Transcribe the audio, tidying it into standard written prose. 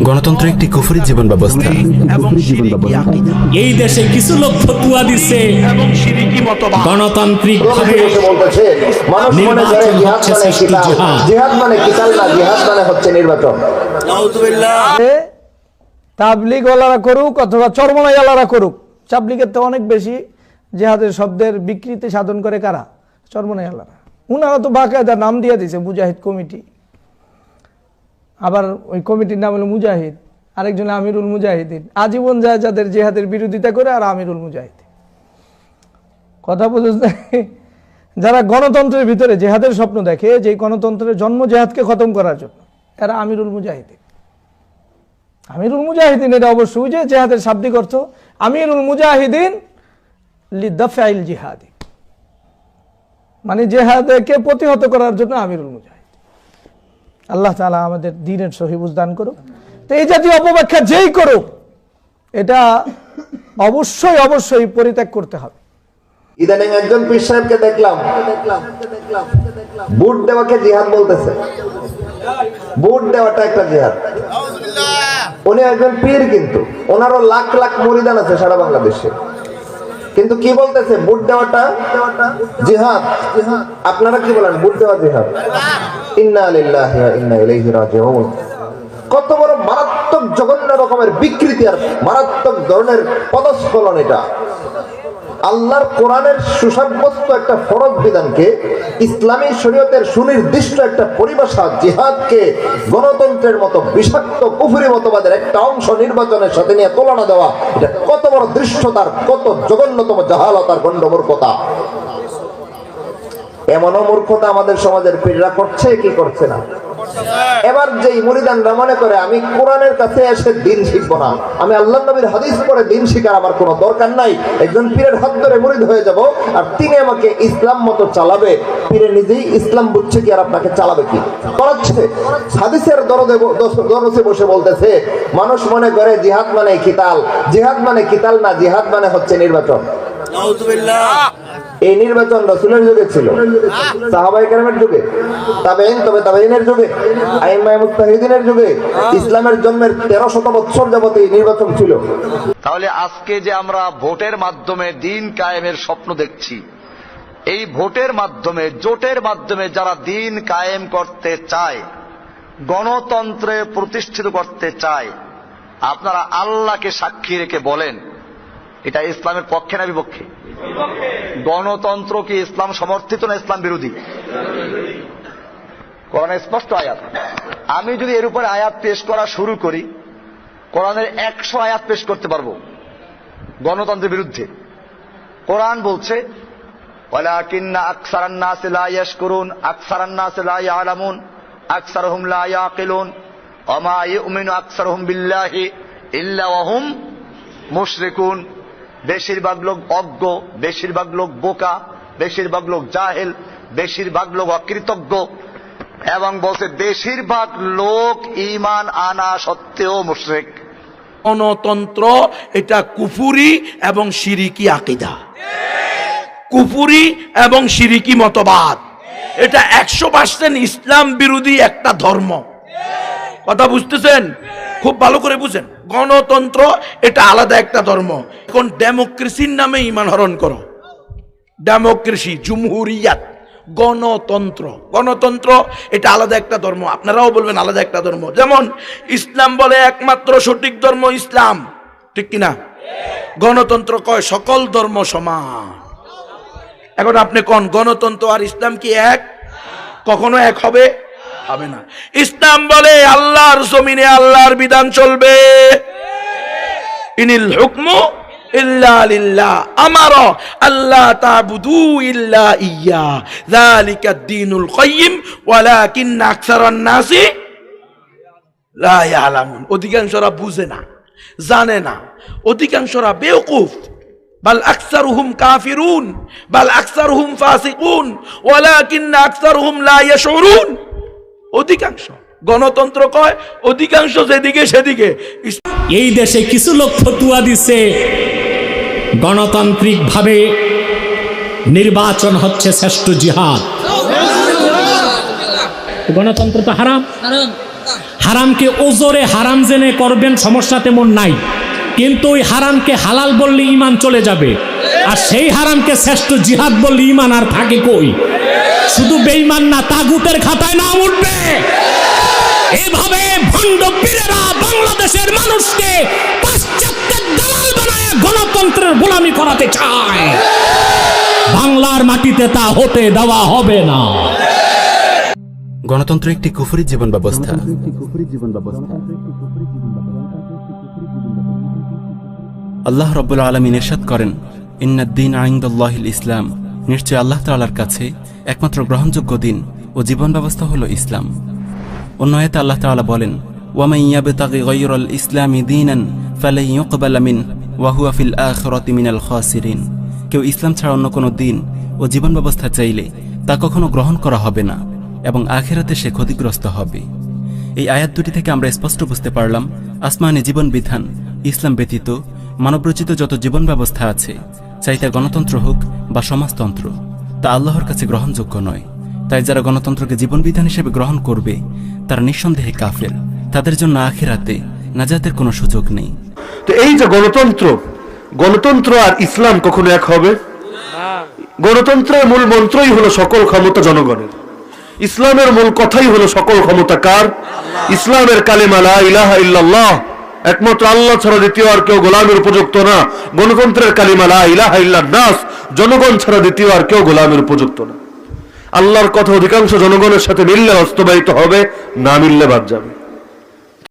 গণতন্ত্র একটি কুফরি জীবন ব্যবস্থা। এই দেশে কিছু লোক ফতুয়া দিচ্ছে গণতান্ত্রিক ভাবে নির্বাচন হচ্ছে শ্রেষ্ঠ জিহাদ। জিহাদ মানে কিতাল না, জিহাদ মানে হচ্ছে নির্বাচন। তাবলিগ ওয়ালারা করুক অথবা চরমনাই ওয়ালারা করুক, তাবলিগের তো অনেক বেশি জিহাদের শব্দের বিকৃতি সাধন করে কারা? চরমনাই ওয়ালারা। উনারা তো বাকায়দা নাম দিয়ে দিয়েছে মুজাহিদ কমিটি, আবার ওই কমিটির নাম হলো মুজাহিদ, আরেকজন আমিরুল মুজাহিদিন। আজীবন যায় যাদের জিহাদের বিরোধিতা করে আর আমিরুল মুজাহিদিন। কথা বুঝতে, যারা গণতন্ত্রের ভিতরে জিহাদের স্বপ্ন দেখে, যে গণতন্ত্রের জন্ম জিহাদকে খতম করার জন্য, এরা আমিরুল মুজাহিদিন। আমিরুল মুজাহিদিন এটা অবশ্যই যে জিহাদের শাব্দিক অর্থ আমিরুল মুজাহিদিন লিদাফাইল জিহাদি, মানে জিহাদকে প্রতিহত করার জন্য আমিরুল মুজাহিদ। আল্লাহ তাআলা আমাদের দ্বীনের সহি বুঝদান করুক। তো এই জাতীয় অপব্যাখ্যা যেই করুক, এটা অবশ্যই অবশ্যই পরিত্যাগ করতে হবে। ইদানিং একজন পীর সাহেবকে দেখলাম বুট দেওয়াকে জিহাদ বলতেছে। বুট দেওয়াটা একটা জিহাদ। উনি একজন পীর, কিন্তু ওনারও লাখ লাখ মুরিদান আছে সারা বাংলাদেশে, কিন্তু কি বলতেছে? বুট দেওয়াটা জিহাদ। আপনারা কি বলেন? বুট দেওয়া জিহাদ। ইন্না লিল্লাহি ওয়া ইন্না ইলাইহি রাজিউন। কত বড় মারাত্মক জঘন্য রকমের বিকৃতি আর মারাত্মক ধরনের পদস্খলন এটা। আল্লাহর কোরআনের সুসাব্যস্ত একটা ফরজ বিধানকে, ইসলামী শরীয়তের সুনির্দিষ্ট একটা পরিভাষা জিহাদকে গণতন্ত্রের মতো বিষাক্ত কুফরি মতবাদের একটা অংশ নির্বাচনের সাথে নিয়ে তুলনা দেওয়া, এটা কত বড় দৃশ্যতার, কত জঘন্যতম জাহালতার গণ্ডমূর্খতা। এমনও মূর্খতা আমাদের সমাজের পীররা করছে কি করছে না? এবার যেই মুরিদানরা মনে করে আমি কোরআনের কাছে এসে দিন শিখবো না, আমি আল্লাহর নবীর হাদিস পড়ে দিন শিখার আমার কোনো দরকার নাই, একজন পীরের হাত ধরে মুরিদ হয়ে যাব আর তিনি আমাকে ইসলাম মতো চালাবে। পীরে নিজেই ইসলাম বুঝছে কি আর আপনাকে চালাবে কি? করাচ্ছে। হাদিসের দরজে বসে বলতেছে, মানুষ মনে করে জিহাদ মানে কিতাল। জিহাদ মানে কিতাল না, জিহাদ মানে হচ্ছে নির্বাচন। এই নির্বাচন রাসূলের যুগে ছিল, সাহাবায়ে কেরামের যুগে, তাবেঈনের যুগে, আইম্মায়ে মুজতাহিদিনের যুগে, ইসলামের জন্মের 13শত বছর যাবত এই নির্বাচন ছিল। তাহলে আজকে যে আমরা ভোটের মাধ্যমে দিন কায়েমের স্বপ্ন দেখছি, এই ভোটের মাধ্যমে, জোটের মাধ্যমে যারা দিন কায়েম করতে চায়, গণতন্ত্রে প্রতিষ্ঠিত করতে চায়, আপনারা আল্লাহকে সাক্ষী রেখে বলেন এটা ইসলামের পক্ষে না বিপক্ষে? গণতন্ত্র কি ইসলাম সমর্থিত না ইসলাম বিরোধী? কোরআনে স্পষ্ট আয়াত। আমি যদি এর উপরে আয়াত পেশ করা শুরু করি, কোরআনের 100 আয়াত পেশ করতে পারবো গণতন্ত্রের বিরুদ্ধে। কোরআন বলছে ওয়ালাকিন্না আকসারান নাসি লা ইয়াশকুরুন, আকসারান নাসি লা ইয়ালামুন, আকসারুহুম লা ইয়াকিলুন, ওয়া মা ইউমিনু আকসারুহুম বিল্লাহি ইল্লা ওয়া হুম মুশরিকুন। বেশিরভাগ লোক অজ্ঞ, বেশিরভাগ লোক বোকা, বেশিরভাগ লোক জাহেল, বেশিরভাগ লোক অকৃতজ্ঞ, এবং বলছে বেশিরভাগ লোক ঈমান আনা সত্ত্বেও মুশরিক। গণতন্ত্র এটা কুফরি এবং শিরিকি আকীদা, কুফরি এবং শিরিকি মতবাদ। এটা 100% ইসলাম বিরোধী একটা ধর্ম। কথা বুঝতেছেন? খুব ভালো করে বুঝেন। গণতন্ত্র এটা আলাদা একটা ধর্ম। এখন ডেমোক্রেসির নামে ঈমান হরণ করো। ডেমোক্রেসি, জুমহুরিয়াত, গণতন্ত্র, গণতন্ত্র এটা আলাদা একটা ধর্ম। আপনারাও বলবেন আলাদা একটা ধর্ম। যেমন ইসলাম বলে একমাত্র সঠিক ধর্ম ইসলাম, ঠিক কিনা? গণতন্ত্র কয় সকল ধর্ম সমান। এখন আপনি কোন গণতন্ত্র আর ইসলাম কি এক? কখনো এক হবে হবে না। ইসলাম বলে আল্লাহর জমিনে আল্লাহর বিধান চলবে। ইনিল হুকমু ইল্লা লিল্লাহ, আমারা আল্লাহ তা'বুদু ইল্লা ইয়্যা, যালিকা দ্বীনুল কাইয়্যিম ওয়ালাকিন্না আকসারান নাসি লা ইয়ালামুন। অধিকাংশরা বুঝে না, জানে না, অধিকাংশরা বেওকুফ। বাল আকসারুহুম কাফিরুন, বাল আকসারুহুম ফাসিকুন, ওয়ালাকিন্না আকসারুহুম লা ইয়াশউরুন। অধিকাংশ গণতন্ত্র কয় অধিকাংশ যেদিকে সেদিকে। এই দেশে কিছু লোক ফতুয়া দিচ্ছে গণতান্ত্রিক ভাবে নির্বাচন হচ্ছে শ্রেষ্ঠ জিহাদ। গণতন্ত্র তো হারাম। হারামকে ওজরে হারাম জেনে করবেন, সমস্যা তেমন নাই, কিন্তু ওই হারামকে হালাল বললে ঈমান চলে যাবে, আর সেই হারামকে শ্রেষ্ঠ জিহাদ বললে ঈমান আর থাকে কই? শুধু বেঈমান না, তাগুতের খাতায় নাম উঠবে। এভাবে ভণ্ড পীরেরা বাংলাদেশের মানুষকে পাশ্চাত্যের দালাল বানায় গণতন্ত্রের গোলামি করাতে চায়। বাংলার মাটিতে তা হতে দেওয়া হবে না। গণতন্ত্র একটি কুফরি জীবন ব্যবস্থা। আল্লাহ রাব্বুল আলামিন ইরশাদ করেন, ইন্নাদ-দীন ইনদাল্লাহিল ইসলাম, নিশ্চয় আল্লাহ তাআলার কাছে একমাত্র গ্রহণযোগ্য দিন ও জীবন ব্যবস্থা হলো ইসলাম। অন্য আয়াতে আল্লাহ তাআলা বলেন, ওয়ামান ইয়াবতাগি গায়রাল ইসলামি দীনান ফালান ইউকবালা মিনহু ওয়া হুয়া ফিল আখিরাতি মিনাল খাসিরিন। কেউ ইসলাম ছাড়া অন্য কোনো দিন ও জীবন ব্যবস্থা চাইলে তা কখনো গ্রহণ করা হবে না এবং আখিরাতে সে ক্ষতিগ্রস্ত হবে। এই আয়াত দুটি থেকে আমরা স্পষ্ট বুঝতে পারলাম, আসমানি জীবন বিধান ইসলাম ব্যতীত মানবরচিত যত জীবন ব্যবস্থা আছে, চাই তা গণতন্ত্র হোক বা সমাজতন্ত্র, তা আল্লাহর কাছে গ্রহণযোগ্য নয়। তাই যারা গণতন্ত্রকে জীবন বিধান হিসেবে গ্রহণ করবে তারা নিঃসন্দেহে কাফের, তাদের জন্য আখিরাতে নাজাতের কোনো সুযোগ নেই। তো এই যে গণতন্ত্র আর ইসলাম কখনো এক হবে? গণতন্ত্রের মূল মন্ত্রই হলো সকল ক্ষমতা জনগণের, ইসলামের মূল কথাই হলো সকল ক্ষমতা কার? ইসলামের কালেমা লা ইলাহা ইল্লাল্লাহ, একমাত্র আল্লাহ ছাড়া দ্বিতীয় আর কেউ গোলামের উপযুক্ত না। গণতন্ত্রের কালেমা লা ইলাহা ইল্লান্নাস, জনগণ ছাড়া দ্বিতীয় আর কেউ গোলামের উপযুক্ত না। আল্লাহর কথা অধিকাংশ জনগণের সাথে মিললে বাস্তবায়িত হবে, না মিললে বাদ যাবে।